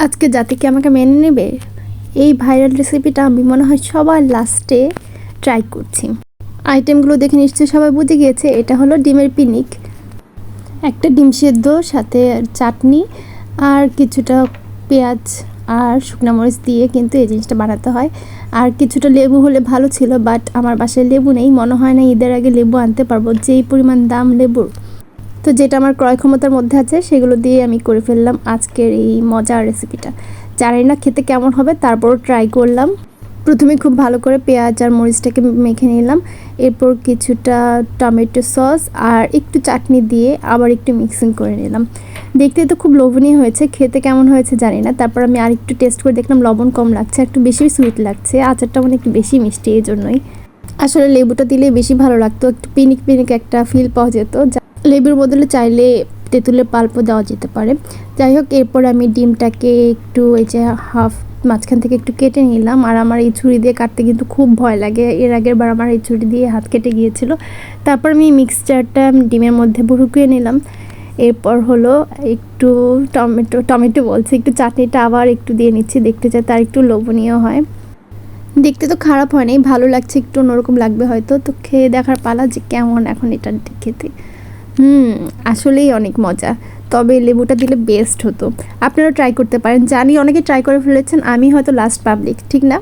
আজকে জাতি কি আমাকে মেনে নেবে? এই ভাইরাল রেসিপিটা আমি মনে হয় সবার লাস্টে ট্রাই করছি। আইটেমগুলো দেখে নিশ্চয়ই সবাই বুঝে গিয়েছে, এটা হলো ডিমের পিনিক, একটা ডিম সেদ্ধ, সাথে চাটনি আর কিছুটা পেঁয়াজ আর শুকনো মরিচ দিয়ে কিন্তু এই জিনিসটা বানাতে হয়। আর কিছুটা লেবু হলে ভালো ছিল, বাট আমার বাসায় লেবু নেই, মনে হয় না ঈদের আগে লেবু আনতে পারবো, যেই পরিমাণ দাম লেবুর। তো যেটা আমার ক্রয় ক্ষমতার মধ্যে আছে সেগুলো দিয়ে আমি করে ফেললাম আজকের এই মজার রেসিপিটা। জানি না খেতে কেমন হবে, তারপরও ট্রাই করলাম। প্রথমে খুব ভালো করে পেঁয়াজ আর মরিচটাকে মেখে নিলাম, এরপর কিছুটা টমেটো সস আর একটু চাটনি দিয়ে আবার একটু মিক্সিং করে নিলাম। দেখতে তো খুব লোভনীয় হয়েছে, খেতে কেমন হয়েছে জানি না। তারপর আমি আর একটু টেস্ট করে দেখলাম লবণ কম লাগছে, একটু বেশি সুইট লাগছে, আচারটা মানে একটু বেশি মিষ্টি, এই জন্যই আসলে লেবুটা দিলে বেশি ভালো লাগতো, একটু পিনিক পিনিক একটা ফিল পাওয়া যেত। লেবুর বদলে চাইলে তেঁতুলের পাল্পও দেওয়া যেতে পারে। যাই হোক, এরপর আমি ডিমটাকে একটু এই যে হাফ মাঝখান থেকে একটু কেটে নিলাম। আর আমার এই ছুরি দিয়ে কাটতে কিন্তু খুব ভয় লাগে, এর আগের বার আমার এই ছুরি দিয়ে হাত কেটে গিয়েছিল। তারপর আমি মিক্সচারটা ডিমের মধ্যে ঢুকিয়ে নিলাম। এরপর হলো একটু টমেটো বলছে, একটু চাটনিটা আবার একটু দিয়ে নিচ্ছি, দেখতে চাই তার একটু লোভনীয় হয়। দেখতে তো খারাপ হয়নি, ভালো লাগছে, একটু অন্যরকম লাগবে হয়তো। তো খেয়ে দেখার পালা যে কেমন এখন এটা খেতে। আসলেই অনেক মজা, তবে লেবুটা দিলে বেস্ট হতো। আপনারা ট্রাই করতে পারেন, জানি অনেকে ট্রাই করে ফেলেছেন, আমি হয়তো লাস্ট পাবলিক, ঠিক না?